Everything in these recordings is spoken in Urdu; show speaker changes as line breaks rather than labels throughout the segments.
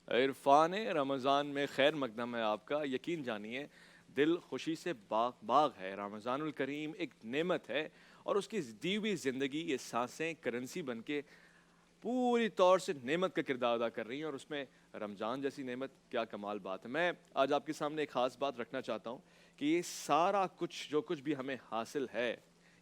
عرفان رمضان میں خیر مقدم ہے آپ کا. یقین جانیے دل خوشی سے باغ باغ ہے. رمضان الکریم ایک نعمت ہے اور اس کی دی ہوئی زندگی یہ سانسیں کرنسی بن کے پوری طور سے نعمت کا کردار ادا کر رہی ہیں, اور اس میں رمضان جیسی نعمت کیا کمال بات ہے. میں آج آپ کے سامنے ایک خاص بات رکھنا چاہتا ہوں کہ یہ سارا کچھ جو کچھ بھی ہمیں حاصل ہے,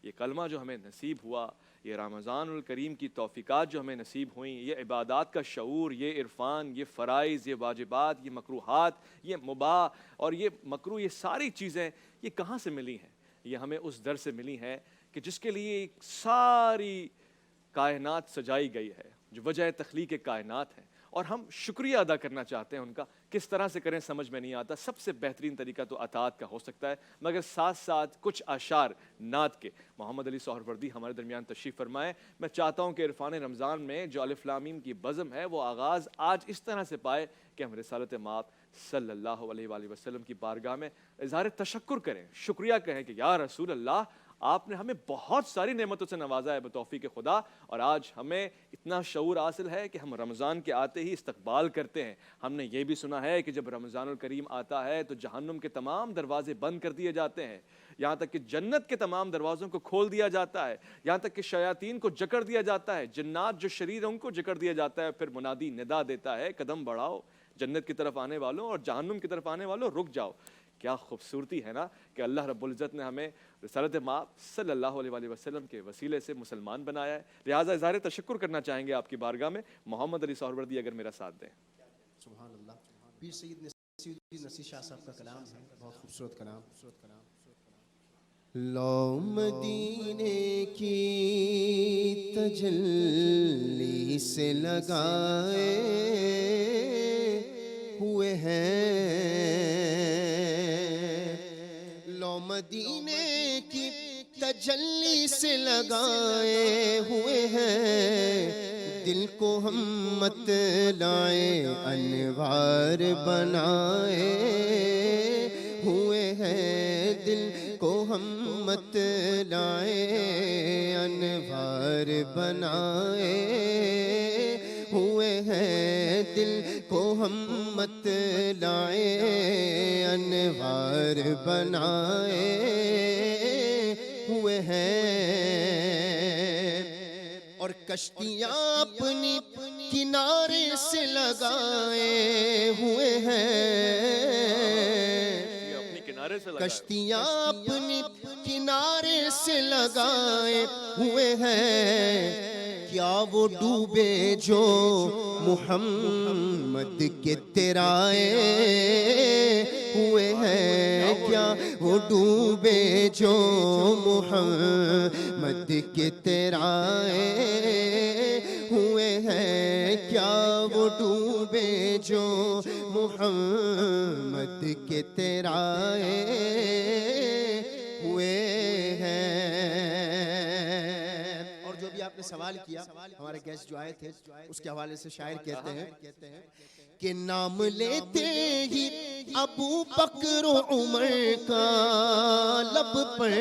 یہ کلمہ جو ہمیں نصیب ہوا, یہ رمضان الکریم کی توفیقات جو ہمیں نصیب ہوئیں, یہ عبادات کا شعور, یہ عرفان, یہ فرائض, یہ واجبات, یہ مکروہات, یہ مباح اور یہ مکروہ, یہ ساری چیزیں یہ کہاں سے ملی ہیں؟ یہ ہمیں اس در سے ملی ہیں کہ جس کے لیے ساری کائنات سجائی گئی ہے, جو وجہ تخلیق کائنات ہے, اور ہم شکریہ ادا کرنا چاہتے ہیں ان کا. کس طرح سے کریں سمجھ میں نہیں آتا. سب سے بہترین طریقہ تو اطاعت کا ہو سکتا ہے, مگر ساتھ ساتھ کچھ اشعار نعت کے. محمد علی سہروردی ہمارے درمیان تشریف فرمائے. میں چاہتا ہوں کہ عرفان رمضان میں جو الف لام میم کی بزم ہے وہ آغاز آج اس طرح سے پائے کہ ہم رسالت مآب صلی اللہ علیہ وآلہ وسلم کی بارگاہ میں اظہار تشکر کریں, شکریہ کہیں کہ یا رسول اللہ آپ نے ہمیں بہت ساری نعمتوں سے نوازا ہے بتوفیق خدا, اور آج ہمیں اتنا شعور حاصل ہے کہ ہم رمضان کے آتے ہی استقبال کرتے ہیں. ہم نے یہ بھی سنا ہے کہ جب رمضان الکریم آتا ہے تو جہنم کے تمام دروازے بند کر دیے جاتے ہیں, یہاں تک کہ جنت کے تمام دروازوں کو کھول دیا جاتا ہے, یہاں تک کہ شیاطین کو جکڑ دیا جاتا ہے, جنات جو شریر ہیں ان کو جکڑ دیا جاتا ہے. پھر منادی ندا دیتا ہے قدم بڑھاؤ, جنت کی طرف آنے والوں اور جہنم کی طرف آنے والوں رک جاؤ. کیا خوبصورتی ہے نا کہ اللہ رب العزت نے ہمیں رسالت مآب صلی اللہ علیہ وآلہ وسلم کے وسیلے سے مسلمان بنایا ہے. لہٰذا اظہار تشکر کرنا چاہیں گے آپ کی بارگاہ میں. محمد علی سہروردی اگر میرا ساتھ دیں.
سبحان اللہ. پیر سید نصیر شاہ صاحب کا کلام ہے, بہت خوبصورت کلام. لو مدینے کی تجلی سے لگائے ہوئے ہیں, لو مدینے کی تجلی سے لگائے ہوئے ہیں, دل کو ہم مت لائیں انوار بنائے ہوئے ہیں, دل کو ہم مت لائیں انوار بنائے ہوئے ہیں, دل کو ہم مت لائیں انوار بنائے ہوئے ہیں, اور کشتیاں اپنی کنارے سے لگائے ہوئے ہیں, کشتیاں اپنی کنارے سے لگائے ہوئے ہیں, کیا وہ ڈوبے جو محمد کے ترائے ہوئے ہیں, کیا وہ ڈوبے جو محمد کے ترائے ہوئے ہیں, کیا وہ ڈوبے جو محمد کے ترائے ہوئے ہیں. اور جو بھی آپ نے سوال کیا, ہمارے گیسٹ جو آئے تھے اس کے حوالے سے شاعر کہتے ہیں کہ نام لیتے ہی ابو بکر و عمر کا لب پر,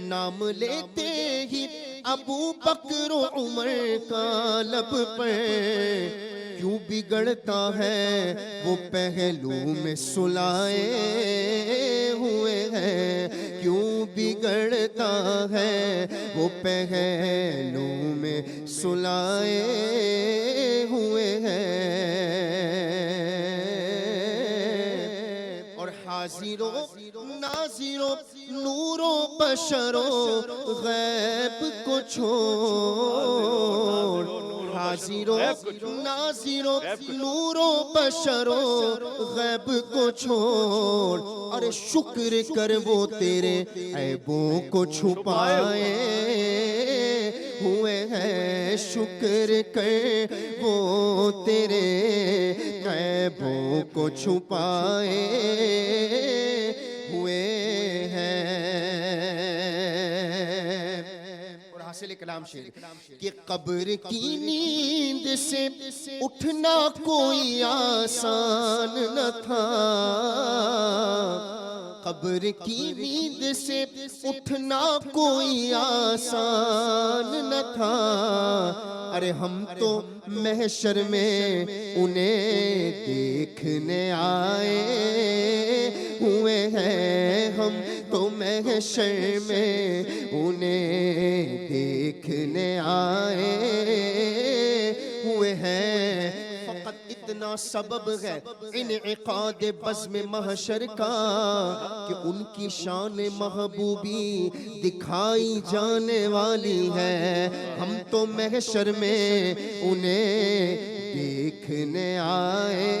نام لیتے ہی ابو بکر و عمر کا لب پر, کیوں بگڑتا ہے وہ پہلو میں سلائے ہوئے ہیں, کیوں بگڑتا ہے وہ پہلو میں سلائے ہوئے ہیں, اور حاضر و ناظر و نور و بشر و غیب کو چھوڑ, حاضر و ناظر و نور و بشر و غیب کو چھوڑ, ارے شکر کر وہ تیرے عیبوں کو چھپائے ہوئے ہیں, شکر کر وہ تیرے عیبوں کو چھپائے ہوئے ہیں. اور حاصل کلام شعر کہ قبر کی نیند سے اٹھنا کوئی آسان نہ تھا, قبر کی نیند سے اٹھنا کوئی آسان نہ تھا، ارے ہم تو محشر میں انہیں دیکھنے آئے ہوئے ہیں، ہم تو محشر میں انہیں دیکھنے آئے ہوئے ہیں۔ فقط اتنا سبب ہے انعقاد بزم محشر کا کہ ان کی شان محبوبی دکھائی جانے والی ہے، ہم تو محشر میں انہیں دیکھنے آئے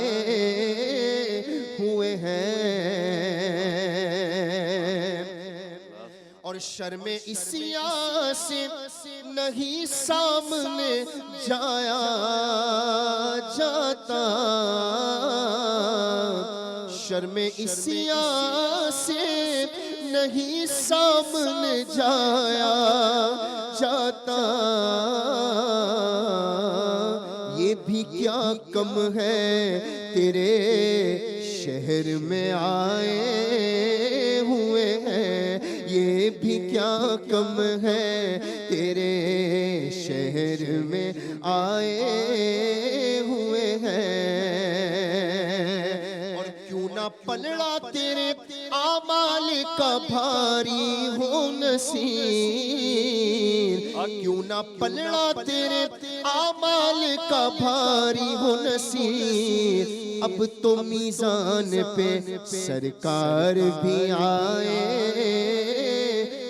ہوئے ہیں۔ اور شرم اسیاں سے نہیں سامنے جایا جاتا، شرم اسیاں سے نہیں سامنے جایا جاتا، یہ بھی کیا کم ہے تیرے شہر میں آئے ہوئے ہیں، یہ بھی کیا کم ہے تیرے شہر میں آئے ہوئے ہیں۔ اور کیوں نہ پلڑا تیرے اعمال کا بھاری ہو نصیر، کیوں نہ پلڑا تیرے اعمال کا بھاری ہو نصیر، اب تو میزان پہ سرکار بھی آئے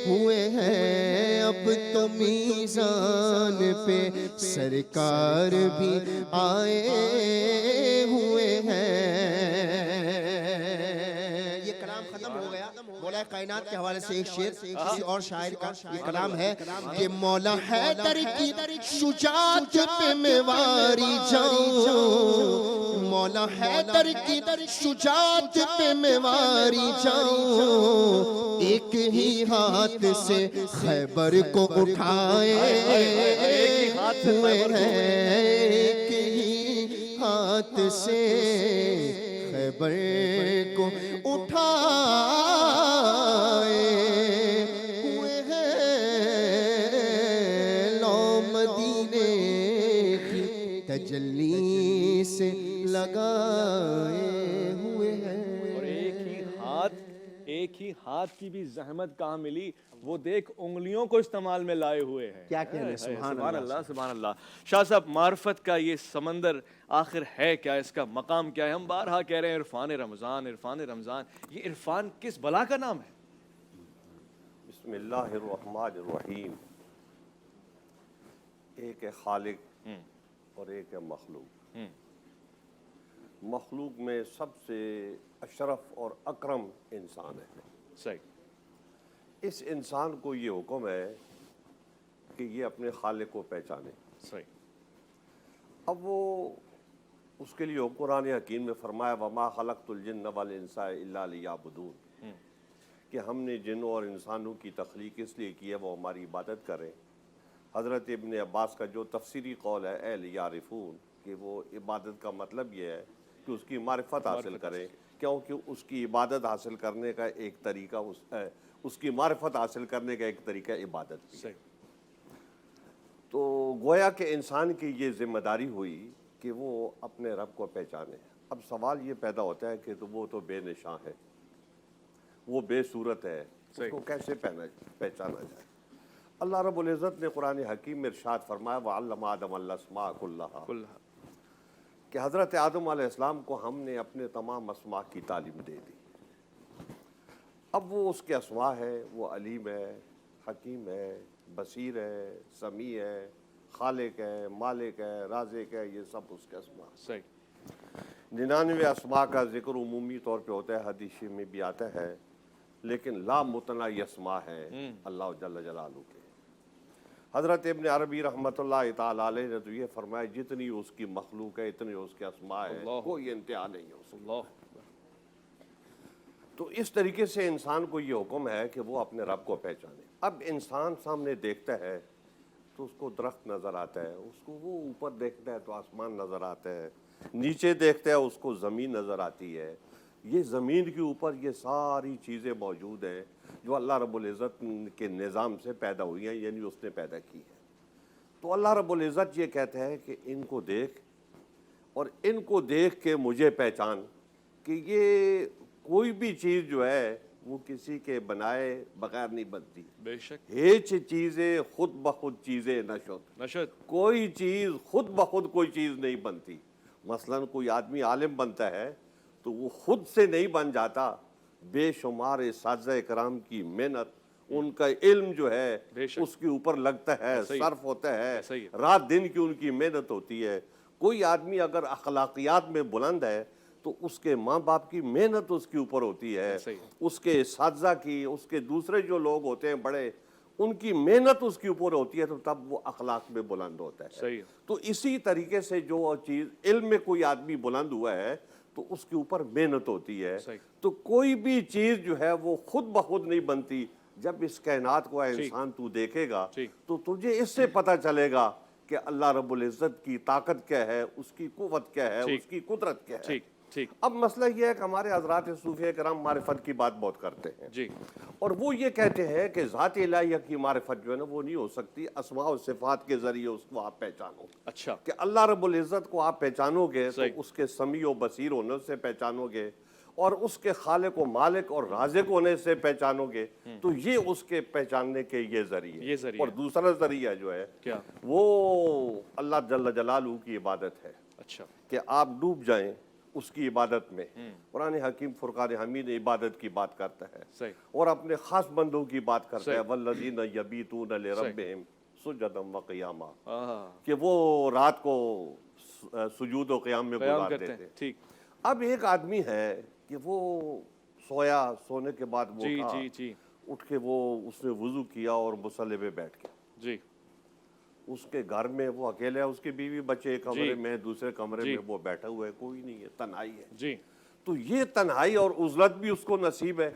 ہوئے ہیں، اب تو میزان پہ سرکار بھی آئے ہوئے ہیں۔ یہ کلام ختم ہو گیا۔ مولا کائنات کے حوالے سے ایک شعر کسی اور شاعر کا یہ کلام ہے کہ مولا حیدر کی شجاعت پہ میں واری جاؤں، مولا حیدر کی شجاعت پہ میں واری جاؤں، ایک ہی ہاتھ سے خیبر کو اٹھائے ہوئے ہیں، ایک ہی ہاتھ سے خیبر کو اٹھائے ہوئے ہیں، لو مدینے کی تجلی سے لگائے ہوئے ہیں۔
اور ایک ہی ہاتھ کی بھی زحمت کہاں ملی، وہ دیکھ انگلیوں کو استعمال میں لائے ہوئے ہیں۔
کیا کہنے،
سبحان اللہ سبحان اللہ۔ شاہ صاحب، معرفت کا یہ سمندر آخر ہے کیا، اس کا مقام کیا ہے؟ ہم بارہا کہہ رہے ہیں عرفان رمضان عرفان رمضان، یہ عرفان کس بلا کا نام ہے؟
بسم اللہ الرحمن الرحیم۔ ایک ہے خالق اور ایک ہے مخلوق۔ مخلوق میں سب سے اشرف اور اکرم انسان ہے۔
صحیح۔
اس انسان کو یہ حکم ہے کہ یہ اپنے خالق کو پہچانے۔
صحیح۔
اب وہ اس کے لیے قرآن حکیم میں فرمایا وَمَا خَلَقْتُ الْجِنَّ وَالْإِنسَ إِلَّا لِيَعْبُدُونِ، کہ ہم نے جنوں اور انسانوں کی تخلیق اس لیے کی ہے وہ ہماری عبادت کریں۔ حضرت ابن عباس کا جو تفسیری قول ہے اے لیعرفون، کہ وہ عبادت کا مطلب یہ ہے کہ اس کی معرفت حاصل کریں، کیونکہ اس کی عبادت حاصل کرنے کا ایک طریقہ اس کی معرفت حاصل کرنے کا ایک طریقہ عبادت بھی ہے۔ تو گویا کہ انسان کی یہ ذمہ داری ہوئی کہ وہ اپنے رب کو پہچانے۔ اب سوال یہ پیدا ہوتا ہے کہ وہ تو بے نشاں ہے، وہ بے صورت ہے، اس کو کیسے پہچانا جائے؟ اللہ رب العزت نے قرآن حکیم میں ارشاد فرمایا وَعَلَّمَ آدَمَ الْأَسْمَاءَ كُلَّهَا، کہ حضرت آدم علیہ السلام کو ہم نے اپنے تمام اسماء کی تعلیم دے دی۔ اب وہ اس کے اسماء ہے، وہ علیم ہے، حکیم ہے، بصیر ہے، سمیع ہے، خالق ہے، مالک ہے، رازق ہے، یہ سب اس کے اسماء۔
صحیح۔
99 اسماء کا ذکر عمومی طور پہ ہوتا ہے، حدیث میں بھی آتا ہے، لیکن لا متناہی اسماء ہے اللہ جل جلالہ کے۔ حضرت ابن عربی رحمۃ اللہ تعالیٰ علیہ نے تو یہ فرمایا جتنی اس کی مخلوق ہے اتنی اس کے اسماء ہے، کوئی انتہا نہیں ہے اس کی۔ تو اس طریقے سے انسان کو یہ حکم ہے کہ وہ اپنے رب کو پہچانے۔ اب انسان سامنے دیکھتا ہے تو اس کو درخت نظر آتا ہے، اس کو وہ اوپر دیکھتا ہے تو آسمان نظر آتا ہے، نیچے دیکھتا ہے اس کو زمین نظر آتی ہے، یہ زمین کے اوپر یہ ساری چیزیں موجود ہیں جو اللہ رب العزت کے نظام سے پیدا ہوئی ہیں، یعنی اس نے پیدا کی ہے۔ تو اللہ رب العزت یہ کہتا ہے کہ ان کو دیکھ اور ان کو دیکھ کے مجھے پہچان کہ یہ کوئی بھی چیز جو ہے وہ کسی کے بنائے بغیر نہیں بنتی۔
بے شک
ہیچ چیزیں خود بخود چیزیں نشد،
نشد
کوئی چیز خود بخود کوئی چیز نہیں بنتی۔ مثلا کوئی آدمی عالم بنتا ہے تو وہ خود سے نہیں بن جاتا، بے شمار اساتذہ کرام کی محنت، ان کا علم جو ہے
بے شک
اس کے اوپر لگتا ہے،
صحیح
صرف ہوتا ہے،
صحیح
رات دن کی ان کی محنت ہوتی ہے۔ کوئی آدمی اگر اخلاقیات میں بلند ہے تو اس کے ماں باپ کی محنت اس کے اوپر ہوتی ہے،
صحیح
اس کے اساتذہ کی، اس کے دوسرے جو لوگ ہوتے ہیں بڑے، ان کی محنت اس کے اوپر ہوتی ہے، تو تب وہ اخلاق میں بلند ہوتا ہے۔
صحیح
تو اسی طریقے سے جو چیز علم میں کوئی آدمی بلند ہوا ہے تو اس کے اوپر محنت ہوتی ہے۔
صحیح
تو کوئی بھی چیز جو ہے وہ خود بخود نہیں بنتی۔ جب اس کائنات کو اے انسان تو دیکھے گا تو تجھے اس سے پتہ چلے گا کہ اللہ رب العزت کی طاقت کیا ہے، اس کی قوت کیا ہے، اس کی قدرت کیا ہے۔
ٹھیک ٹھیک
اب مسئلہ یہ ہے کہ ہمارے حضرات صوفیہ کرام معرفت کی بات بہت کرتے ہیں،
جی
اور وہ یہ کہتے ہیں کہ ذات الہیہ کی معرفت جو ہے نا وہ نہیں ہو سکتی، اسماء و صفات کے ذریعے اس کو آپ پہچانو۔
اچھا
کہ اللہ رب العزت کو آپ پہچانو گے تو
صحیح
اس کے سمیع و بصیر ہونے سے پہچانو گے، اور اس کے خالق و مالک اور رازق ہونے سے پہچانو گے، تو یہ اس کے پہچاننے کے یہ ذریعے۔
یہ ذریعہ
اور دوسرا ذریعہ جو ہے
کیا؟
وہ اللہ جل جلالہ کی عبادت ہے،
اچھا
کہ آپ ڈوب جائیں اس کی عبادت میں۔ قرآن حکیم فرقان حمید عبادت کی بات کرتا ہے،
صحیح
اور اپنے خاص بندوں کی بات کرتا ہے،
صحیح
والذین یبیتون لربہم سجدا وقیاما،
ہاں
کہ وہ رات کو سجود و قیام میں
قیام
گزار
کرتے
دیتے
ہیں
ہیں۔
ٹھیک
اب ایک آدمی ہے کہ وہ سویا، سونے کے بعد وہ
جی
اٹھا،
جی جی
اٹھ کے وہ اس نے وضو کیا اور مصلی پہ بیٹھ گیا۔
جی
اس کے گھر میں وہ اکیلے ہے، اس کی بیوی بچے ایک کمرے
جی
میں، دوسرے کمرے
جی
میں وہ بیٹھا ہوا ہے، کوئی نہیں ہے، تنہائی ہے۔
جی
تو یہ تنہائی اور عزلت بھی اس کو نصیب ہے،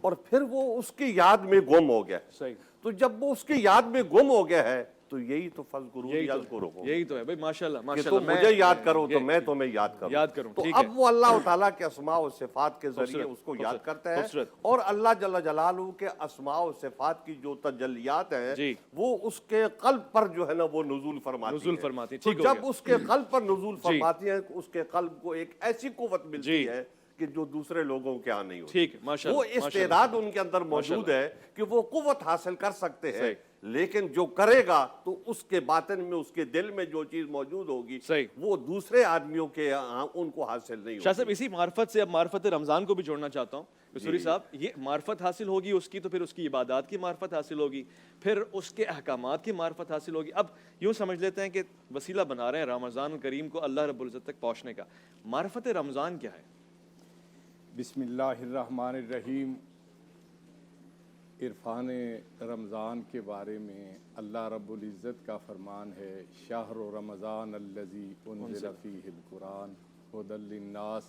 اور پھر وہ اس کی یاد میں گم ہو گیا۔
صحیح
تو جب وہ اس کی یاد میں گم ہو گیا ہے تو یہی تو فذکرونی اذکرکم،
یہی تو ہے بھائی، ماشاءاللہ
کہ
ماشاءاللہ،
تم مجھے یاد کرو تو میں تمہیں یاد
یاد
کروں۔
کروں،
تو
ٹھیک ہے۔
اب وہ اللہ تعالیٰ کے اسماء و صفات کے ذریعے اس کو یاد
خوبصورت،
کرتا ہے،
خوبصورت۔
اور اللہ جل جلالہ کے اسماء و صفات کی جو تجلیات ہیں
جی
وہ اس کے قلب پر جو ہے نا وہ نزول فرماتی
نزول
ہیں۔
فرماتی،
تو
ٹھیک ہو
جب
گیا۔
اس کے قلب پر نزول فرماتی ہیں، اس کے قلب کو ایک ایسی قوت ملتی
جی
ہے کہ جو دوسرے لوگوں کے ہاں نہیں ہوتی۔
ٹھیک ماشاءاللہ
وہ استعداد ان کے اندر موجود ہے کہ وہ قوت حاصل کر سکتے ہیں،
صحیح۔
لیکن جو کرے گا تو اس کے باطن میں، اس کے دل میں جو چیز موجود ہوگی
صحیح۔
وہ دوسرے آدمیوں کے ہاں ان کو حاصل نہیں
شاہ
ہوگی۔
صاحب اسی معرفت سے اب معرفت رمضان کو بھی جوڑنا چاہتا ہوں۔ قصوری صاحب، یہ معرفت حاصل ہوگی اس کی تو پھر اس کی عبادات کی معرفت حاصل ہوگی، پھر اس کے احکامات کی معرفت حاصل ہوگی۔ اب یوں سمجھ لیتے ہیں کہ وسیلہ بنا رہے ہیں رمضان الکریم کو اللہ رب العزت تک پہنچنے کا۔ معرفت رمضان کیا ہے؟
بسم اللہ الرحمن الرحیم۔ عرفان رمضان کے بارے میں اللہ رب العزت کا فرمان ہے، شہر رمضان الذی انزل فیہ القرآن ھدی للناس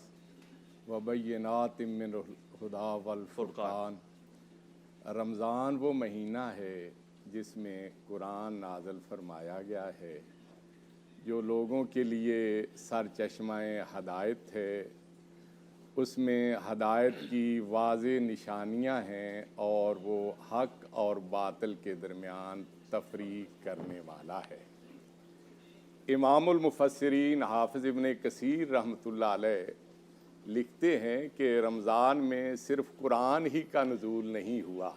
وبینات من الہدی والفرقان۔ رمضان وہ مہینہ ہے جس میں قرآن نازل فرمایا گیا ہے، جو لوگوں کے لیے سرچشمہ ہدایت ہے۔ اس میں ہدایت کی واضح نشانیاں ہیں، اور وہ حق اور باطل کے درمیان تفریق کرنے والا ہے۔ امام المفسرین حافظ ابن کثیر رحمۃ اللہ علیہ لکھتے ہیں کہ رمضان میں صرف قرآن ہی کا نزول نہیں ہوا،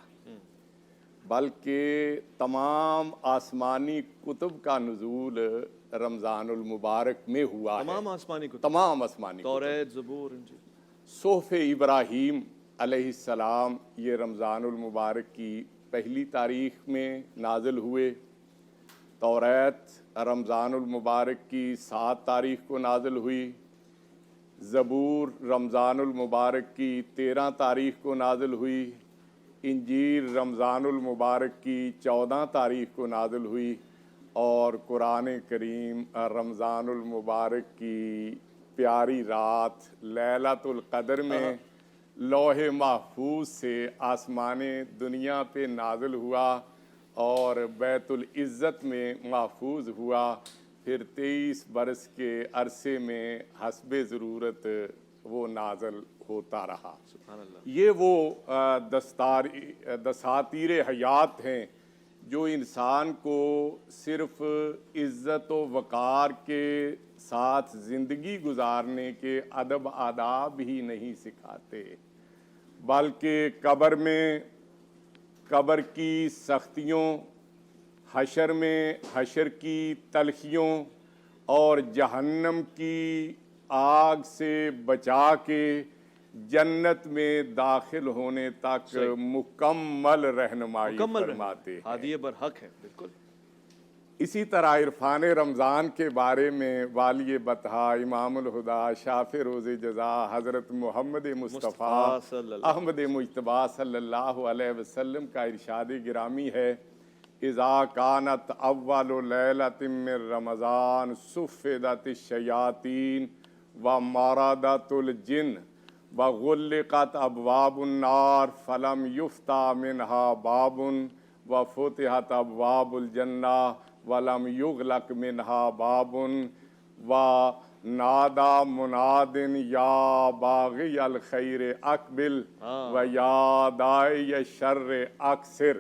بلکہ تمام آسمانی کتب کا نزول رمضان المبارک میں ہوا ہے۔
تمام آسمانی کتب،
تمام آسمانی کتب،
توریت، زبور، انجیل۔
صحف ابراہیم علیہ السلام یہ رمضان المبارک کی پہلی تاریخ میں نازل ہوئے۔ توریت رمضان المبارک کی 7 تاریخ کو نازل ہوئی۔ زبور رمضان المبارک کی 13 تاریخ کو نازل ہوئی۔ انجیل رمضان المبارک کی 14 تاریخ کو نازل ہوئی، اور قرآن کریم رمضان المبارک کی پیاری رات لیلۃ القدر میں لوح محفوظ سے آسمان دنیا پہ نازل ہوا، اور بیت العزت میں محفوظ ہوا، پھر 23 برس کے عرصے میں حسب ضرورت وہ نازل ہوتا رہا۔
سبحان اللہ۔
یہ وہ دساتیر حیات ہیں جو انسان کو صرف عزت و وقار کے ساتھ زندگی گزارنے کے ادب آداب ہی نہیں سکھاتے، بلکہ قبر میں قبر کی سختیوں، حشر میں حشر کی تلخیوں اور جہنم کی آگ سے بچا کے جنت میں داخل ہونے تک مکمل رہنمائی فرماتے ہیں۔
ہادی برحق ہے، بالکل۔
اسی طرح عرفان رمضان کے بارے میں والی بطحا امام الہدا شافع روز جزا حضرت محمد مصطفیٰ احمد مجتبیٰ صلی اللہ علیہ وسلم کا ارشاد گرامی ہے، اذا کانت اول لیلۃ من رمضان صفدت الشیاطین ومارادت الجن وغلقت ابواب النار فلم یفتح منہا باب وفتحت ابواب الجنہ ولم یغلق منہا باب ونادى مناد یا باغی الخیر اقبل و یا داعی الشر اکثر۔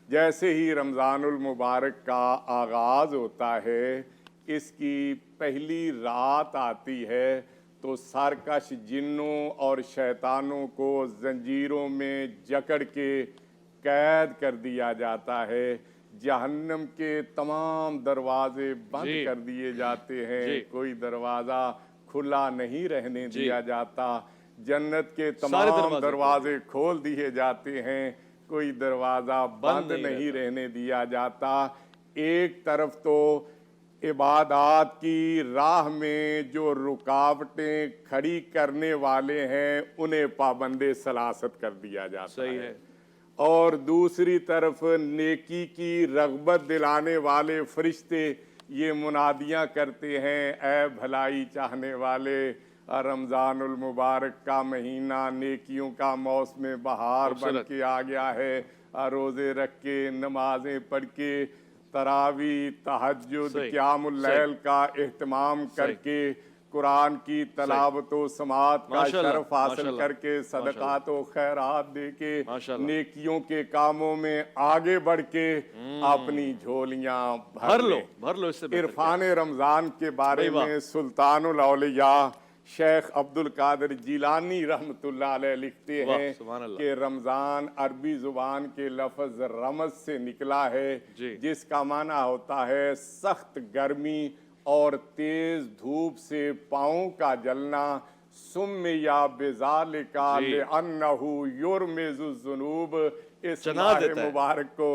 جیسے ہی رمضان المبارک کا آغاز ہوتا ہے، اس کی پہلی رات آتی ہے تو سرکش جنوں اور شیطانوں کو زنجیروں میں جکڑ کے قید کر دیا جاتا ہے، جہنم کے تمام دروازے بند کر دیے جاتے ہیں، کوئی دروازہ کھلا نہیں رہنے دیا جاتا، جنت کے تمام دروازے کھول دیے جاتے ہیں، کوئی دروازہ بند نہیں رہنے دیا جاتا۔ ایک طرف تو عبادات کی راہ میں جو رکاوٹیں کھڑی کرنے والے ہیں انہیں پابند سلاست کر دیا جاتا ہے، اور دوسری طرف نیکی کی رغبت دلانے والے فرشتے یہ منادیاں کرتے ہیں، اے بھلائی چاہنے والے، رمضان المبارک کا مہینہ نیکیوں کا موسم بہار بن کے آ گیا ہے، روزے رکھ کے، نمازیں پڑھ کے، تراویح، تہجد، قیام اللیل کا اہتمام کر کے، قرآن کی تلاوت و سماعت کا شرف حاصل کر کے، صدقات و خیرات دے کے، نیکیوں کے کاموں میں آگے بڑھ کے اپنی جھولیاں بھر لو۔ عرفان رمضان کے بارے میں سلطان الاولیاء شیخ عبد القادر جیلانی رحمۃ اللہ علیہ لکھتے ہیں کہ رمضان عربی زبان کے لفظ رمض سے نکلا ہے، جس کا معنی ہوتا ہے سخت گرمی اور تیز دھوپ سے پاؤں کا جلنا، سمّیا بذالک لأنہ یرمز الذنوب۔ اس ماہ مبارک کو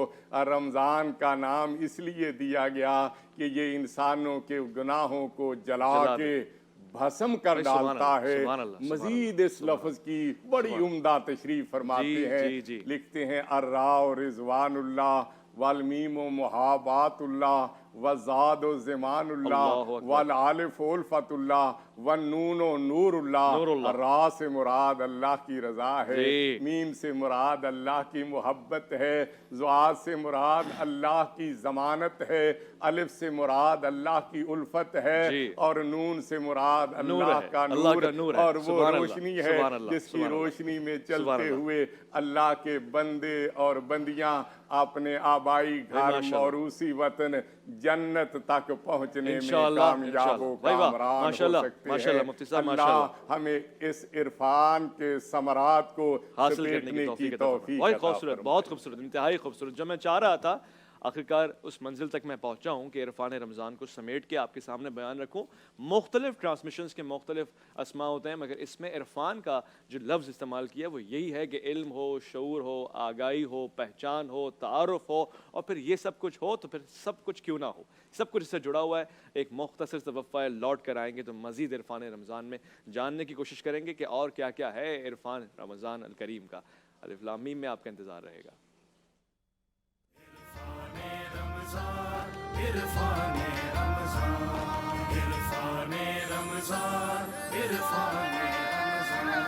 رمضان کا نام اس لیے دیا گیا کہ یہ انسانوں کے گناہوں کو جلا کے بھسم کر ڈالتا ہے۔ مزید اس لفظ کی بڑی عمدہ تشریح فرماتے ہیں، لکھتے ہیں الراء رضوان اللہ والمیم محابات اللہ والزاد زمان اللہ والالف الفت اللہ والنون نور اللہ۔ را سے مراد اللہ کی رضا ہے، میم سے مراد اللہ کی محبت ہے، زاد سے مراد اللہ کی ضمانت ہے، الف سے مراد اللہ کی الفت ہے، اور نون سے مراد اللہ کا نور، اور وہ روشنی ہے جس کی روشنی میں چلتے ہوئے اللہ کے بندے اور بندیاں اپنے آبائی گھر موروثی وطن جنت تک پہنچنے میں کامیاب و کامران ہو سکتے ہیں۔ اللہ ہمیں اس عرفان کے ثمرات کو
حاصل کرنے کی توفیق عطا فرمائے۔ بہت خوبصورت، انتہائی خوبصورت۔ جو میں چاہ رہا تھا آخرکار اس منزل تک میں پہنچا ہوں کہ عرفان رمضان کو سمیٹ کے آپ کے سامنے بیان رکھوں۔ مختلف ٹرانسمیشنز کے مختلف اسماء ہوتے ہیں، مگر اس میں عرفان کا جو لفظ استعمال کیا وہ یہی ہے کہ علم ہو، شعور ہو، آگاہی ہو، پہچان ہو، تعارف ہو، اور پھر یہ سب کچھ ہو تو پھر سب کچھ کیوں نہ ہو، سب کچھ اس سے جڑا ہوا ہے۔ ایک مختصر سا وقفہ لوٹ کر آئیں گے تو مزید عرفان رمضان میں جاننے کی کوشش کریں گے کہ اور کیا کیا ہے عرفان رمضان الکریم کا۔ الف لام میم میں آپ کا انتظار رہے گا۔
عرفان رمضان، عرفان رمضان، عرفان رمضان۔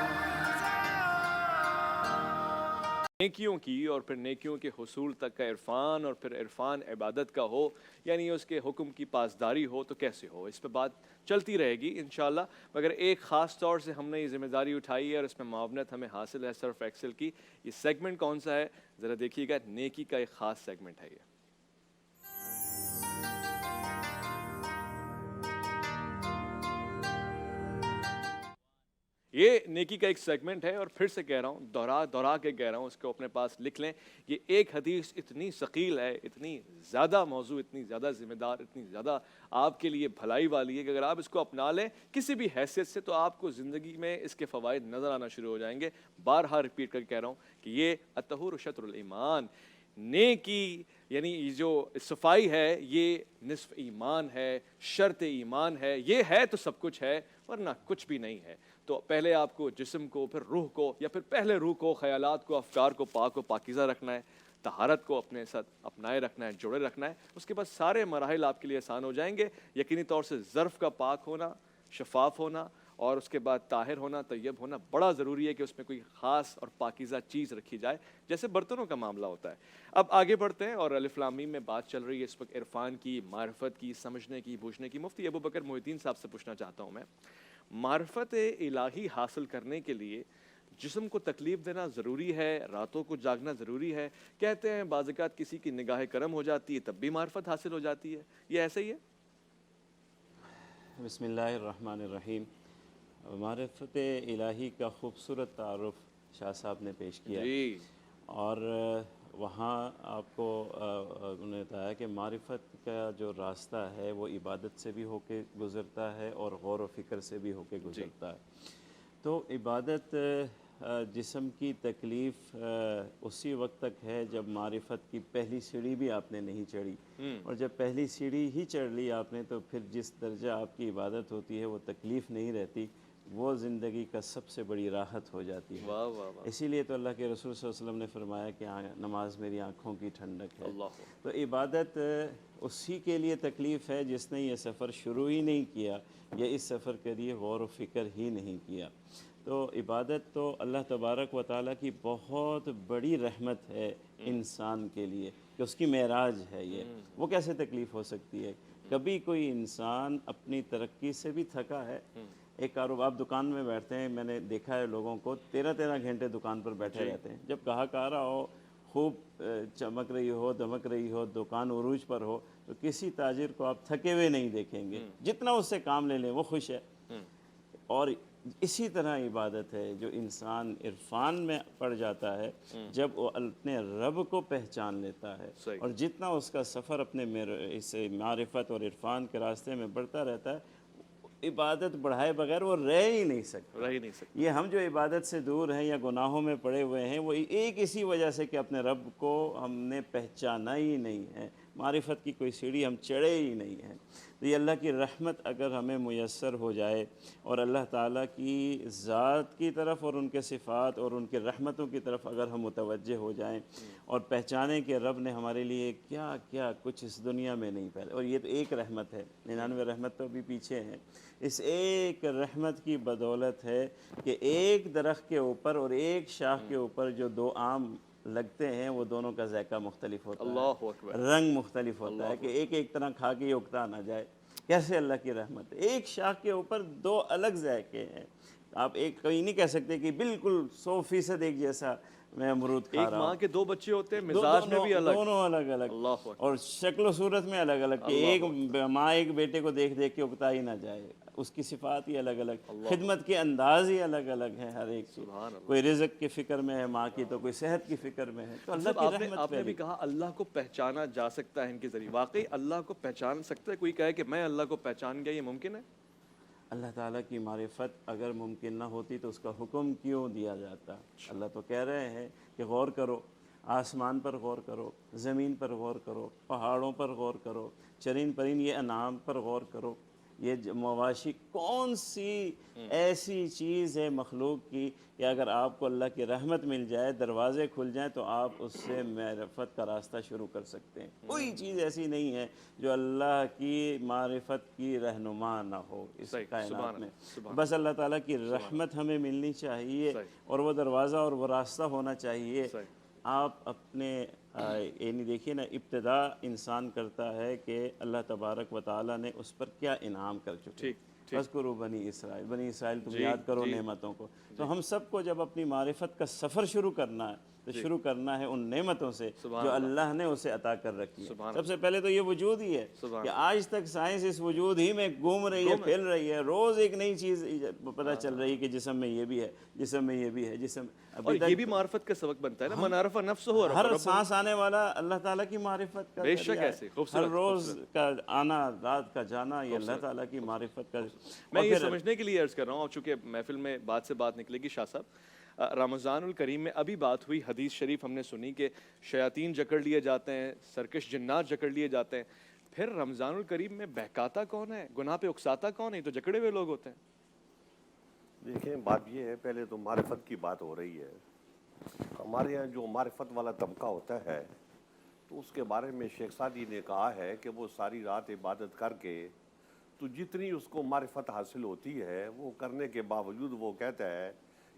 نیکیوں کی اور پھر نیکیوں کے حصول تک کا عرفان اور پھر عرفان عبادت کا ہو، یعنی اس کے حکم کی پاسداری ہو تو کیسے ہو، اس پہ بات چلتی رہے گی انشاءاللہ. مگر ایک خاص طور سے ہم نے یہ ذمہ داری اٹھائی ہے اور اس میں معاونت ہمیں حاصل ہے سرف ایکسل کی. یہ سیگمنٹ کون سا ہے ذرا دیکھیے گا، نیکی کا ایک خاص سیگمنٹ ہے یہ. یہ نیکی کا ایک سیگمنٹ ہے اور پھر سے کہہ رہا ہوں، دہرا کے کہہ رہا ہوں، اس کو اپنے پاس لکھ لیں. یہ ایک حدیث اتنی ثقیل ہے، اتنی زیادہ موضوع، اتنی زیادہ ذمہ دار، اتنی زیادہ آپ کے لیے بھلائی والی ہے کہ اگر آپ اس کو اپنا لیں کسی بھی حیثیت سے تو آپ کو زندگی میں اس کے فوائد نظر آنا شروع ہو جائیں گے. بارہا ریپیٹ کر کہہ رہا ہوں کہ یہ الطہور شطر الایمان، نیکی یعنی یہ جو صفائی ہے یہ نصف ایمان ہے، شرط ایمان ہے. یہ ہے تو سب کچھ ہے ورنہ کچھ بھی نہیں ہے. تو پہلے آپ کو جسم کو، پھر روح کو، یا پھر پہلے روح کو، خیالات کو، افکار کو پاک و پاکیزہ رکھنا ہے، طہارت کو اپنے ساتھ اپنائے رکھنا ہے، جوڑے رکھنا ہے. اس کے بعد سارے مراحل آپ کے لیے آسان ہو جائیں گے. یقینی طور سے ظرف کا پاک ہونا، شفاف ہونا اور اس کے بعد طاہر ہونا، طیب ہونا بڑا ضروری ہے کہ اس میں کوئی خاص اور پاکیزہ چیز رکھی جائے جیسے برتنوں کا معاملہ ہوتا ہے. اب آگے بڑھتے ہیں اور الف لام میم میں بات چل رہی ہے اس وقت عرفان کی، معرفت کی، سمجھنے کی، بوجھنے کی. مفتی ابو بکر محی الدین صاحب سے پوچھنا چاہتا ہوں میں، معرفت الہی حاصل کرنے کے لیے جسم کو تکلیف دینا ضروری ہے، راتوں کو جاگنا ضروری ہے؟ کہتے ہیں بعض اوقات کسی کی نگاہ کرم ہو جاتی ہے تب بھی معرفت حاصل ہو جاتی ہے، یہ ایسے ہی ہے؟
بسم اللہ الرحمن الرحیم. معرفت الہی کا خوبصورت تعارف شاہ صاحب نے پیش کیا
جی
اور وہاں آپ کو انہوں نے بتایا کہ معرفت کا جو راستہ ہے وہ عبادت سے بھی ہو کے گزرتا ہے اور غور و فکر سے بھی ہو کے گزرتا ہے. تو عبادت جسم کی تکلیف اسی وقت تک ہے جب معرفت کی پہلی سیڑھی بھی آپ نے نہیں چڑھی، اور جب پہلی سیڑھی ہی چڑھ لی آپ نے تو پھر جس درجہ آپ کی عبادت ہوتی ہے وہ تکلیف نہیں رہتی، وہ زندگی کا سب سے بڑی راحت ہو جاتی ہے.
واہ واہ واہ،
اسی لیے تو اللہ کے رسول صلی اللہ علیہ وسلم نے فرمایا کہ نماز میری آنکھوں کی ٹھنڈک ہے.
اللہ
تو عبادت اسی کے لیے تکلیف ہے جس نے یہ سفر شروع ہی نہیں کیا یا اس سفر کے لیے غور و فکر ہی نہیں کیا. تو عبادت تو اللہ تبارک و تعالیٰ کی بہت بڑی رحمت ہے انسان کے لیے کہ اس کی معراج ہے یہ. وہ کیسے تکلیف ہو سکتی ہے؟ کبھی کوئی انسان اپنی ترقی سے بھی تھکا ہے. ایک کاروبار، آپ دکان میں بیٹھتے ہیں، میں نے دیکھا ہے لوگوں کو 13 گھنٹے دکان پر بیٹھے رہتے ہیں. جب گاہک آ رہا ہو، خوب چمک رہی ہو، دمک رہی ہو، دکان عروج پر ہو، تو کسی تاجر کو آپ تھکے ہوئے نہیں دیکھیں گے. جتنا اس سے کام لے لیں وہ خوش ہے. اور اسی طرح عبادت ہے جو انسان عرفان میں پڑ جاتا ہے جب وہ اپنے رب کو پہچان لیتا ہے
صحیح.
اور جتنا اس کا سفر اپنے اس معرفت اور عرفان کے راستے میں بڑھتا رہتا ہے، عبادت بڑھائے بغیر وہ رہ ہی نہیں سکتا.
رہ ہی نہیں سکتا.
یہ ہم جو عبادت سے دور ہیں یا گناہوں میں پڑے ہوئے ہیں وہ ایک اسی وجہ سے کہ اپنے رب کو ہم نے پہچانا ہی نہیں ہے، معرفت کی کوئی سیڑھی ہم چڑھے ہی نہیں ہیں. تو یہ اللہ کی رحمت اگر ہمیں میسر ہو جائے اور اللہ تعالیٰ کی ذات کی طرف اور ان کے صفات اور ان کے رحمتوں کی طرف اگر ہم متوجہ ہو جائیں اور پہچانیں کہ رب نے ہمارے لیے کیا کیا کچھ اس دنیا میں نہیں پہلے، اور یہ تو ایک رحمت ہے، 99 رحمت تو ابھی پیچھے ہیں. اس ایک رحمت کی بدولت ہے کہ ایک درخت کے اوپر اور ایک شاخ کے اوپر جو 2 آم لگتے ہیں وہ دونوں کا ذائقہ مختلف ہوتا ہے،
اللہ اکبر.
رنگ مختلف ہوتا ہے کہ ایک طرح کھا کے اکتا نہ جائے. کیسے اللہ کی رحمت ہے؟ ایک شاخ کے اوپر 2 الگ ذائقے ہیں. آپ ایک کوئی نہیں کہہ سکتے کہ بالکل 100% ایک جیسا میں امرود کھا
ایک
رہا
ماں
ہوں.
کے 2 بچے ہوتے ہیں، مزاج میں بھی الگ.
دونوں الگ الگ
اللہ اکبر.
اور شکل و صورت میں الگ الگ کہ ایک ماں ایک بیٹے کو دیکھ دیکھ کے اکتا ہی نہ جائے. اس کی صفات ہی الگ الگ، خدمت کے انداز ہی الگ الگ ہیں ہر ایک کی. کوئی رزق کی فکر میں ہے ماں کی تو کوئی صحت کی فکر میں ہے. تو اللہ کی رحمت
آپ نے بھی کہا اللہ کو پہچانا جا سکتا ہے ان کے ذریعے. واقعی اللہ کو پہچان سکتا ہے کوئی؟ کہے کہ میں اللہ کو پہچان گیا، یہ ممکن ہے؟
اللہ تعالیٰ کی معرفت اگر ممکن نہ ہوتی تو اس کا حکم کیوں دیا جاتا؟ اللہ تو کہہ رہے ہیں کہ غور کرو، آسمان پر غور کرو، زمین پر غور کرو، پہاڑوں پر غور کرو، چرین پرین یہ انعام پر غور کرو. یہ مواشی کون سی ایسی چیز ہے مخلوق کی کہ اگر آپ کو اللہ کی رحمت مل جائے، دروازے کھل جائیں تو آپ اس سے معرفت کا راستہ شروع کر سکتے ہیں. کوئی چیز ایسی نہیں ہے جو اللہ کی معرفت کی رہنما نہ ہو اس کائنات میں. بس اللہ تعالیٰ کی رحمت ہمیں ملنی چاہیے اور وہ دروازہ اور وہ راستہ ہونا چاہیے. آپ اپنے یعنی دیکھیے نا، ابتدا انسان کرتا ہے کہ اللہ تبارک و تعالیٰ نے اس پر کیا انعام کر چکے.
ٹھیک
فَاذْكُرُوا بنی اسرائیل تم یاد کرو نعمتوں کو. تو ہم سب کو جب اپنی معرفت کا سفر شروع کرنا ہے تو شروع کرنا ہے ان نعمتوں سے جو اللہ نے اسے عطا کر رکھی ہے. سب سے پہلے تو یہ وجود ہی ہے کہ آج تک سائنس اس وجود ہی میں گھوم رہی ہے، پھیل رہی ہے، روز ایک نئی چیز پتہ چل رہی ہے کہ جسم میں یہ بھی ہے، جسم میں یہ بھی ہے، جسم
اور یہ بھی معرفت کا سبق بنتا ہے نا، من عرف نفسہ ہو.
ہر سانس آنے والا اللہ تعالیٰ کی معرفت کا
بے شک ایسے
ہر روز کا آنا، رات کا جانا، یہ اللہ تعالیٰ کی معرفت کا.
میں یہ سمجھنے کے لیے عرض کر رہا ہوں، چونکہ محفل میں بات سے بات نکلے گی. شاہ صاحب، رمضان الکریم میں ابھی بات ہوئی، حدیث شریف ہم نے سنی کہ شیاطین جکڑ لیے جاتے ہیں، سرکش جنات جکڑ لیے جاتے ہیں. پھر رمضان الکریم میں بہکاتا کون ہے، گناہ پہ اکساتا کون ہے؟ تو جکڑے ہوئے لوگ ہوتے ہیں.
دیکھیں بات یہ ہے، پہلے تو معرفت کی بات ہو رہی ہے. ہمارے یہاں جو معرفت والا طبقہ ہوتا ہے تو اس کے بارے میں شیخ سعدی نے کہا ہے کہ وہ ساری رات عبادت کر کے تو جتنی اس کو معرفت حاصل ہوتی ہے وہ کرنے کے باوجود وہ کہتا ہے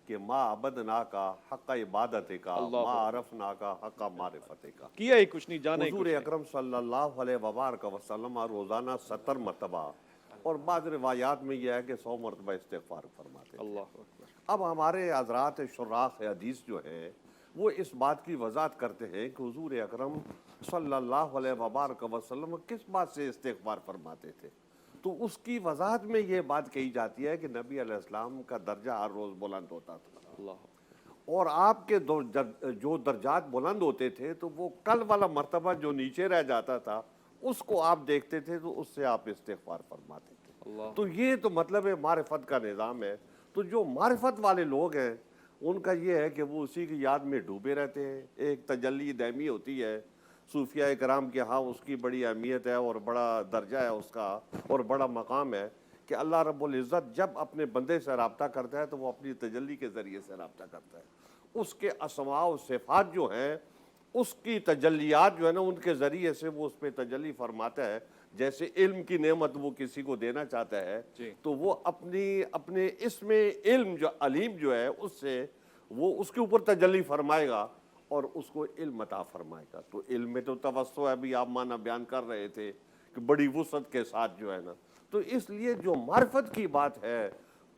کہ ما عبدنا کا حق عبادت کا، ما عرفنا کا حق معرفت کا.
کیا ہی کچھ نہیں، جانا ہی
حضور
کچھ نہیں.
اکرم صلی اللہ علیہ وبارک وسلم روزانہ 70 مرتبہ، اور بعض روایات میں یہ ہے کہ 100 مرتبہ استغفار فرماتے ہیں.
اللہ اکبر.
اب ہمارے حضرات شراح حدیث جو ہیں وہ اس بات کی وضاحت کرتے ہیں کہ حضور اکرم صلی اللہ علیہ وبارک وسلم کس بات سے استغفار فرماتے تھے. تو اس کی وضاحت میں یہ بات کہی جاتی ہے کہ نبی علیہ السلام کا درجہ ہر روز بلند ہوتا تھا،
اللہ.
اور آپ کے جو درجات بلند ہوتے تھے تو وہ کل والا مرتبہ جو نیچے رہ جاتا تھا اس کو آپ دیکھتے تھے تو اس سے آپ استغفار فرماتے تھے.
اللہ.
تو یہ تو مطلب ہے معرفت کا نظام ہے. تو جو معرفت والے لوگ ہیں ان کا یہ ہے کہ وہ اسی کی یاد میں ڈوبے رہتے ہیں. ایک تجلی دائمی ہوتی ہے صوفیاء کرام کے ہاں، اس کی بڑی اہمیت ہے اور بڑا درجہ ہے اس کا اور بڑا مقام ہے کہ اللہ رب العزت جب اپنے بندے سے رابطہ کرتا ہے تو وہ اپنی تجلی کے ذریعے سے رابطہ کرتا ہے. اس کے اسماء و صفات جو ہیں، اس کی تجلیات جو ہے نا، ان کے ذریعے سے وہ اس پہ تجلی فرماتا ہے. جیسے علم کی نعمت وہ کسی کو دینا چاہتا ہے تو وہ اپنے اس میں علم جو علیم جو ہے اس سے وہ اس کے اوپر تجلی فرمائے گا اور اس کو علم عطا فرمائے گا. تو علم میں تو توسع ہے، ابھی آپ معنی بیان کر رہے تھے کہ بڑی وسعت کے ساتھ جو ہے نا. تو اس لیے جو معرفت کی بات ہے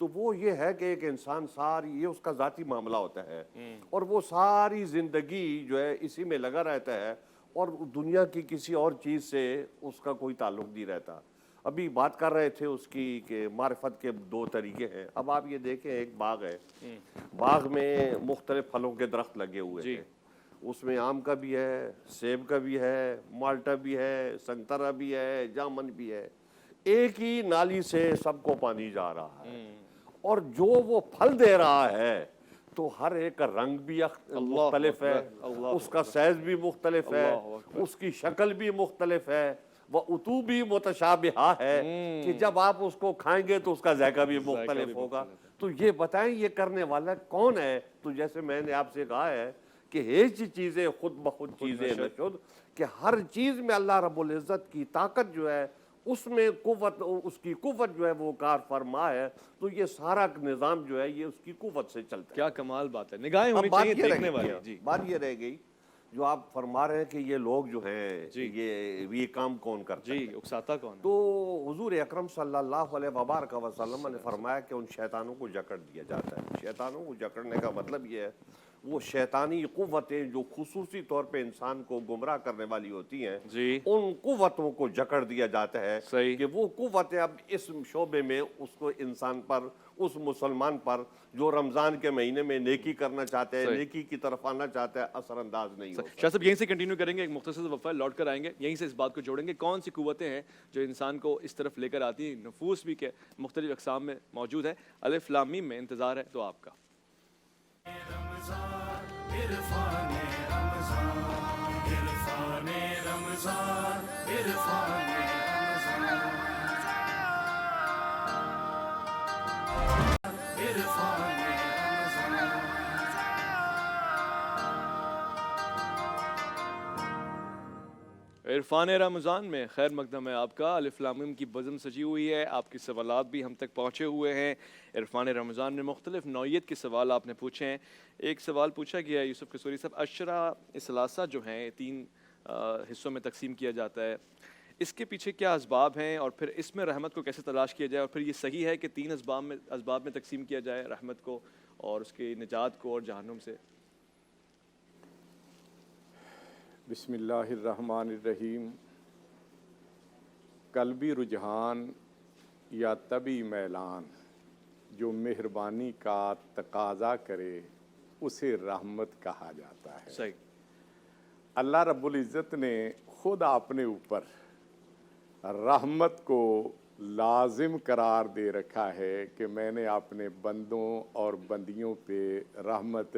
تو وہ یہ ہے کہ ایک انسان ساری، یہ اس کا ذاتی معاملہ ہوتا ہے اور وہ ساری زندگی جو ہے اسی میں لگا رہتا ہے اور دنیا کی کسی اور چیز سے اس کا کوئی تعلق نہیں رہتا. ابھی بات کر رہے تھے اس کی کہ معرفت کے 2 طریقے ہیں. اب آپ یہ دیکھیں، ایک باغ ہے، باغ میں مختلف پھلوں کے درخت لگے ہوئے ہیں. اس میں آم کا بھی ہے، سیب کا بھی ہے، مالٹا بھی ہے، سنترا بھی ہے، جامن بھی ہے. ایک ہی نالی سے سب کو پانی جا رہا ہے اور جو وہ پھل دے رہا ہے تو ہر ایک کا رنگ بھی مختلف ہے، اس کا سائز بھی مختلف ہے، اس کی شکل بھی مختلف ہے، وہ اتو بھی متشابہہ ہے کہ جب آپ اس کو کھائیں گے تو اس کا ذائقہ بھی مختلف ہوگا. تو یہ بتائیں یہ کرنے والا کون ہے؟ تو جیسے میں نے آپ سے کہا ہے کہ ایسی چیزیں خود بخود چیزیں نشد، کہ ہر چیز میں اللہ رب العزت کی طاقت جو ہے اس میں قوت، اس کی قوت جو ہے وہ کار فرما ہے. تو یہ سارا نظام جو ہے یہ اس کی قوت سے چلتا ہے.
کیا کمال بات ہے، نگاہیں ہونی چاہیے دیکھنے والی.
بات یہ رہ گئی جو آپ فرما رہے ہیں کہ یہ لوگ جو ہیں یہ کام کون کرتا ہے،
اکساتا کون ہے؟
تو حضور اکرم صلی اللہ علیہ وبارک وسلم نے فرمایا کہ ان شیطانوں کو جکڑ دیا جاتا ہے. شیطانوں کو جکڑنے کا مطلب یہ ہے وہ شیطانی قوتیں جو خصوصی طور پہ انسان کو گمراہ کرنے والی ہوتی ہیں ان قوتوں کو جکڑ دیا جاتا ہے کہ وہ قوتیں اب اس شعبے میں اس کو انسان پر، اس مسلمان پر جو رمضان کے مہینے میں نیکی کرنا چاہتے ہیں، نیکی کی طرف آنا چاہتا ہے، اثر انداز نہیں ہوتا.
شاہ صاحب یہیں سے کنٹینیو کریں گے، ایک مختصر وقفہ، لوٹ کر آئیں گے، یہیں سے اس بات کو جوڑیں گے کون سی قوتیں ہیں جو انسان کو اس طرف لے کر آتی ہیں. نفوس بھی کے مختلف اقسام میں موجود ہے. الف لام میم میں انتظار ہے تو آپ کا.
عرفان رمضان، عرفان رمضان، عرفان
عرفان رمضان میں خیر مقدم ہے آپ کا. الف لام میم کی بزم سجی ہوئی ہے, آپ کے سوالات بھی ہم تک پہنچے ہوئے ہیں. عرفان رمضان میں مختلف نوعیت کے سوال آپ نے پوچھے ہیں. ایک سوال پوچھا گیا ہے یوسف قصوری صاحب, اشرا ثلاثہ جو ہیں 3 حصوں میں تقسیم کیا جاتا ہے, اس کے پیچھے کیا اسباب ہیں, اور پھر اس میں رحمت کو کیسے تلاش کیا جائے, اور پھر یہ صحیح ہے کہ 3 اسباب میں تقسیم کیا جائے رحمت کو اور اس کی نجات کو اور جہنم سے؟
بسم اللہ الرحمن الرحیم. قلبی رجحان یا طبی میلان جو مہربانی کا تقاضا کرے اسے رحمت کہا جاتا ہے.
صحیح.
اللہ رب العزت نے خود اپنے اوپر رحمت کو لازم قرار دے رکھا ہے کہ میں نے اپنے بندوں اور بندیوں پہ رحمت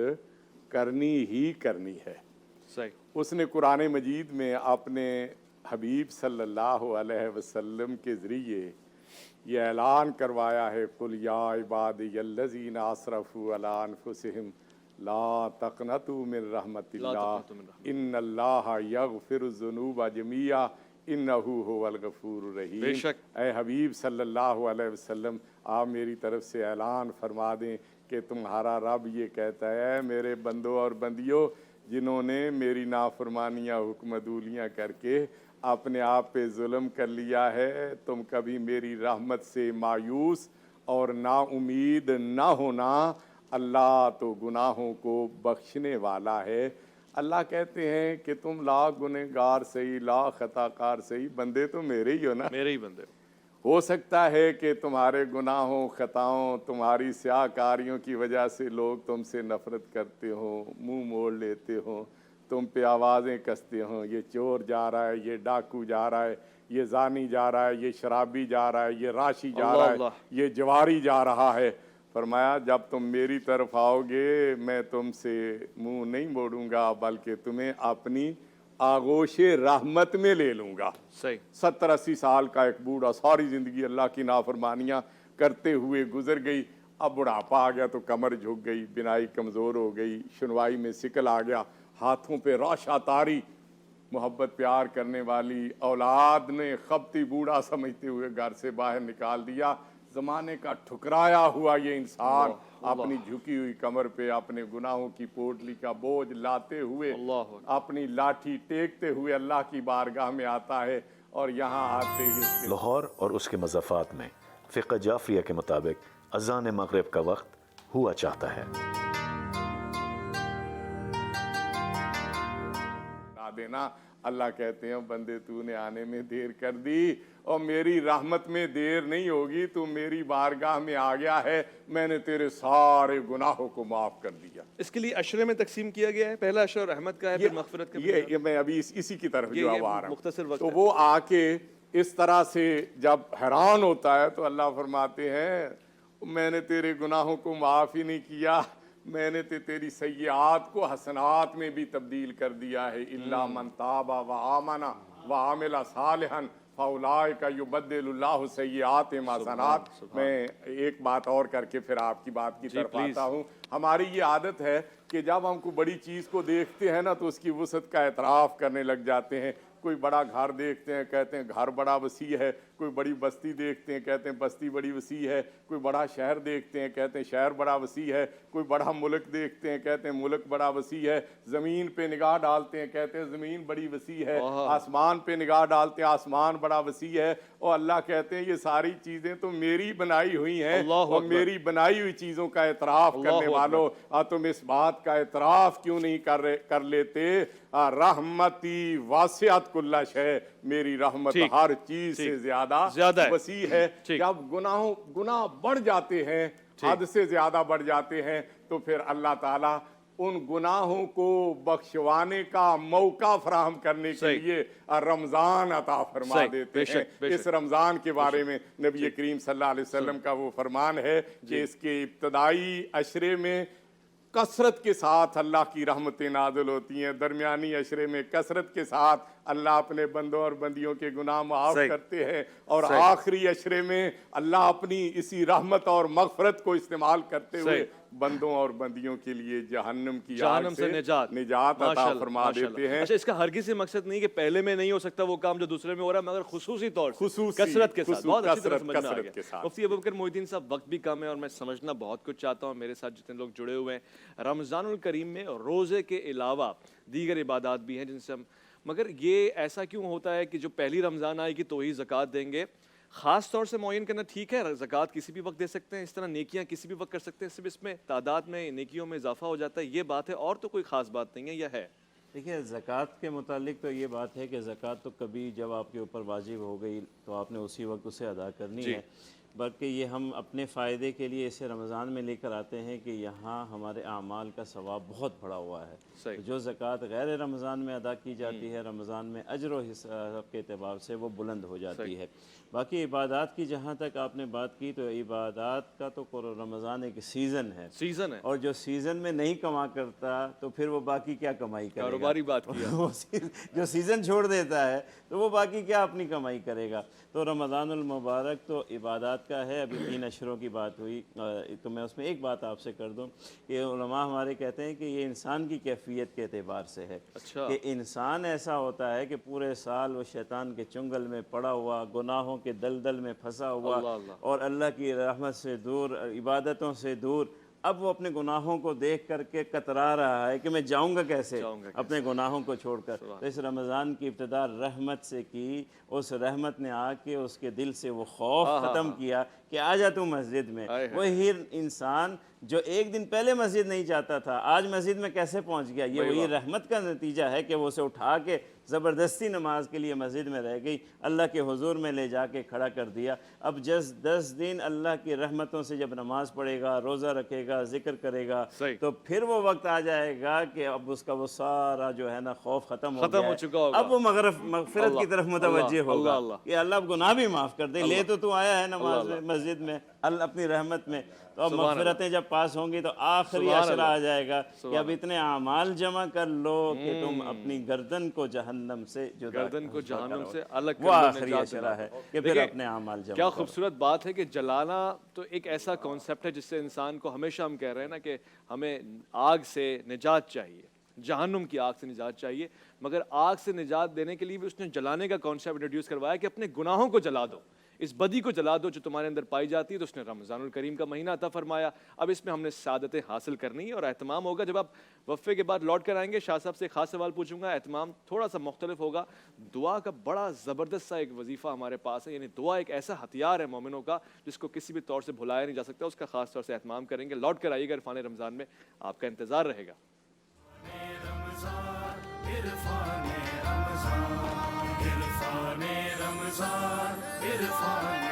کرنی ہی کرنی ہے.
صحیح.
اس نے قرآن مجید میں اپنے حبیب صلی اللہ علیہ وسلم کے ذریعے یہ اعلان کروایا ہے, قل یا عبادی الذین اسرفوا علی انفسہم لا تقنطوا من رحمت اللہ ان اللہ یغفر الذنوب جميعا انہ هو الغفور الرحیم.
بے شک.
اے حبیب صلی اللہ علیہ وسلم, آپ میری طرف سے اعلان فرما دیں کہ تمہارا رب یہ کہتا ہے, میرے بندوں اور بندیوں جنہوں نے میری نافرمانیاں حکم عدولیاں کر کے اپنے آپ پہ ظلم کر لیا ہے, تم کبھی میری رحمت سے مایوس اور نا امید نہ ہونا. اللہ تو گناہوں کو بخشنے والا ہے. اللہ کہتے ہیں کہ تم لاکھ گنہگار صحیح, لاکھ خطا کار صحیح, بندے تو میرے ہی ہو نا.
میرے ہی بندے.
ہو سکتا ہے کہ تمہارے گناہوں, خطاؤں, تمہاری سیاہ کاریوں کی وجہ سے لوگ تم سے نفرت کرتے ہوں, منہ موڑ لیتے ہوں, تم پہ آوازیں کستے ہوں, یہ چور جا رہا ہے, یہ ڈاکو جا رہا ہے, یہ زانی جا رہا ہے, یہ شرابی جا رہا ہے, یہ راشی جا رہا ہے, یہ جواری جا رہا ہے. فرمایا جب تم میری طرف آؤ گے میں تم سے منہ نہیں موڑوں گا بلکہ تمہیں اپنی آغوش رحمت میں لے لوں گا.
صحیح.
70-80 سال کا ایک بوڑھا ساری زندگی اللہ کی نافرمانیاں کرتے ہوئے گزر گئی, اب بڑھاپا آ گیا تو کمر جھک گئی, بینائی کمزور ہو گئی, سنوائی میں سکل آ گیا, ہاتھوں پہ راشا تاری, محبت پیار کرنے والی اولاد نے خبتی بوڑھا سمجھتے ہوئے گھر سے باہر نکال دیا. زمانے کا ٹھکرایا ہوا یہ انسان اپنی جھکی ہوئی کمر پہ اپنے گناہوں کی پوٹلی کا بوجھ لاتے ہوئے, اپنی لاٹھی ٹیکتے ہوئے اللہ کی بارگاہ میں آتا ہے. اور یہاں آتے ہی
لاہور اور اس کے مضافات میں فقہ جعفریہ کے مطابق اذان مغرب کا وقت ہوا چاہتا ہے.
دینا. اللہ کہتے ہیں بندے تو نے آنے میں دیر کر دی اور میری رحمت میں دیر نہیں ہوگی, تو میری بارگاہ میں آ گیا ہے, میں نے تیرے سارے گناہوں کو معاف کر دیا.
اس کے لیے اشرے میں تقسیم کیا گیا ہے, پہلا اشرہ رحمت کا ہے, پھر مغفرت کا.
یہ میں ابھی اسی کی طرف جواب آ رہا ہوں.
مختصر وقت
تو وہ آ کے اس طرح سے جب حیران ہوتا ہے تو اللہ فرماتے ہیں میں نے تیرے گناہوں کو معاف ہی نہیں کیا, میں نے تیری سیئات کو حسنات میں بھی تبدیل کر دیا ہے. الا من تاب و آمن و عمل صالحا فاولئک یبدل اللہ سیئاتہم حسنات. میں ایک بات اور کر کے پھر آپ کی بات کی طرف آتا ہوں. ہماری یہ عادت ہے کہ جب ہم کوئی بڑی چیز کو دیکھتے ہیں نا تو اس کی وسعت کا اعتراف کرنے لگ جاتے ہیں. کوئی بڑا گھر دیکھتے ہیں کہتے ہیں گھر بڑا وسیع ہے, کوئی بڑی بستی دیکھتے ہیں کہتے ہیں بستی بڑی وسیع ہے, کوئی بڑا شہر دیکھتے ہیں کہتے ہیں شہر بڑا وسیع ہے, کوئی بڑا ملک دیکھتے ہیں کہتے ہیں ملک بڑا وسیع ہے, زمین پہ نگاہ ڈالتے ہیں کہتے ہیں زمین بڑی وسیع ہے, آسمان پہ نگاہ ڈالتے ہیں آسمان بڑا وسیع ہے. اور اللہ کہتے ہیں یہ ساری چیزیں تو میری بنائی ہوئی ہیں, اور میری بنائی ہوئی چیزوں کا اعتراف کرنے والوں تم اس بات کا اعتراف کیوں نہیں کر لیتے؟ رحمتی واسعت کل شے, میری رحمت ہر چیز سے زیادہ وسیع ہے. جب گناہ بڑھ جاتے ہیں, حد سے زیادہ بڑھ جاتے ہیں, تو پھر اللہ تعالیٰ ان گناہوں کو بخشوانے کا موقع فراہم کرنے کے لیے رمضان عطا فرما دیتے ہیں. اس رمضان کے بارے میں نبی کریم صلی اللہ علیہ وسلم کا وہ فرمان ہے کہ اس کے ابتدائی عشرے میں کثرت کے ساتھ اللہ کی رحمتیں نازل ہوتی ہیں, درمیانی عشرے میں کثرت کے ساتھ اللہ اپنے بندوں اور بندیوں کے گناہ معاف کرتے ہیں, اور آخری عشرے میں اللہ اپنی اسی رحمت اور مغفرت کو استعمال کرتے ہوئے بندوں اور بندیوں کے لیے جہنم کی آگ
جہنم
سے
سے نجات
عطا
ماشاءاللہ،
فرما
ماشاءاللہ۔
دیتے ہیں۔
اچھا، اس کا ہرگز یہ مقصد نہیں کہ پہلے میں نہیں ہو سکتا وہ کام جو دوسرے میں ہو رہا ہے، مگر خصوصی طور سے کثرت کے ساتھ، بہت اچھی طرح سمجھ میں آ
کثرت کے
گیا۔
ساتھ۔
مفتی ابوبکر محی الدین صاحب، وقت بھی کم ہے اور میں سمجھنا بہت کچھ چاہتا ہوں، میرے ساتھ جتنے لوگ جڑے ہوئے ہیں، رمضان الکریم میں روزے کے علاوہ دیگر عبادات بھی ہیں جن سے ہم، مگر یہ ایسا کیوں ہوتا ہے کہ جو پہلی رمضان آئے گی تو ہی زکوٰۃ دیں گے؟ خاص طور سے معین کرنا ٹھیک ہے، زکوٰۃ کسی بھی وقت دے سکتے ہیں، اس طرح نیکیاں کسی بھی وقت کر سکتے ہیں، صرف اس میں تعداد میں نیکیوں میں اضافہ ہو جاتا ہے، یہ بات ہے، اور تو کوئی خاص بات نہیں ہے، یہ ہے؟
دیکھیے زکوٰۃ کے متعلق تو یہ بات ہے کہ زکوٰۃ تو کبھی جب آپ کے اوپر واجب ہو گئی تو آپ نے اسی وقت اسے ادا کرنی ہے، بلکہ یہ ہم اپنے فائدے کے لیے اسے رمضان میں لے کر آتے ہیں کہ یہاں ہمارے اعمال کا ثواب بہت بڑا ہوا ہے۔
صحیح۔
جو زکوٰۃ غیر رمضان میں ادا کی جاتی ہے، رمضان میں اجر و حساب کے اعتبار سے وہ بلند ہو جاتی ہے۔ باقی عبادات کی جہاں تک آپ نے بات کی تو عبادات کا تو رمضان ایک سیزن ہے، اور جو سیزن میں نہیں کما کرتا تو پھر وہ باقی کیا کمائی کرے گا؟
کاروباری بات کیا۔
جو سیزن چھوڑ دیتا ہے تو وہ باقی کیا اپنی کمائی کرے گا؟ تو رمضان المبارک تو عبادات کا ہے۔ ابھی 3 اشروں کی بات ہوئی تو میں اس میں ایک بات آپ سے کر دوں کہ علماء ہمارے کہتے ہیں کہ یہ انسان کی کیفیت کے اعتبار سے ہے کہ انسان ایسا ہوتا ہے کہ پورے سال وہ شیطان کے چنگل میں پڑا ہوا، گناہوں کے دلدل میں پھنسا ہوا اور اللہ کی رحمت سے دور، عبادتوں سے دور، اب وہ اپنے گناہوں کو دیکھ کر کے کترا رہا ہے کہ میں جاؤں گا کیسے اپنے گناہوں کو چھوڑ کر۔ تو اس رمضان کی ابتدا رحمت سے کی، اس رحمت نے آ کے اس کے دل سے وہ خوف ختم کیا کہ آ جا تو مسجد میں۔ وہی انسان جو ایک دن پہلے مسجد نہیں جاتا تھا آج مسجد میں کیسے پہنچ گیا؟ یہ وہی رحمت کا نتیجہ ہے کہ وہ اسے اٹھا کے زبردستی نماز کے لیے مسجد میں رہ گئی، اللہ کے حضور میں لے جا کے کھڑا کر دیا۔ اب 10 دن اللہ کی رحمتوں سے جب نماز پڑھے گا، روزہ رکھے گا، ذکر کرے گا، تو پھر وہ وقت آ جائے گا کہ اب اس کا وہ سارا جو ہے نا خوف ختم ہو گیا ہے، اب وہ مغفرت کی طرف متوجہ ہوگا کہ اللہ اب گناہ بھی معاف کر دے، لے تو آیا ہے نماز میں، مسجد میں، اللہ اپنی رحمت میں۔ تو اب مغفرتیں جب پاس ہوں گی تو آخری عشرہ آ جائے گا کہ اب اتنے اعمال جمع کر لو کہ تم اپنی گردن کو جہنم سے جدا،
گردن کو جہنم سے الگ
وہ آخری عشرہ ہے کہ پھر اپنے اعمال جمع
کیا
کرو۔
خوبصورت بات ہے کہ جلانا تو ایک ایسا کانسیپٹ ہے جس سے انسان کو ہمیشہ ہم کہہ رہے ہیں نا کہ ہمیں آگ سے نجات چاہیے، جہنم کی آگ سے نجات چاہیے، مگر آگ سے نجات دینے کے لیے بھی اس نے جلانے کا کانسیپٹ انٹروڈیوس کروایا کہ اپنے گناہوں کو جلا دو، اس بدی کو جلا دو جو تمہارے اندر پائی جاتی ہے۔ تو اس نے رمضان الکریم کا مہینہ عطا فرمایا۔ اب اس میں ہم نے سعادتیں حاصل کرنی ہے اور اہتمام ہوگا۔ جب آپ وقفے کے بعد لوٹ کر آئیں گے شاہ صاحب سے خاص سوال پوچھوں گا، اہتمام تھوڑا سا مختلف ہوگا۔ دعا کا بڑا زبردست سا ایک وظیفہ ہمارے پاس ہے، یعنی دعا ایک ایسا ہتھیار ہے مومنوں کا جس کو کسی بھی طور سے بھلایا نہیں جا سکتا، اس کا خاص طور سے اہتمام کریں گے۔ لوٹ کر آئیے گا، عرفان رمضان میں آپ کا انتظار رہے گا۔
عرفان رمضان، عرفان رمضان، عرفان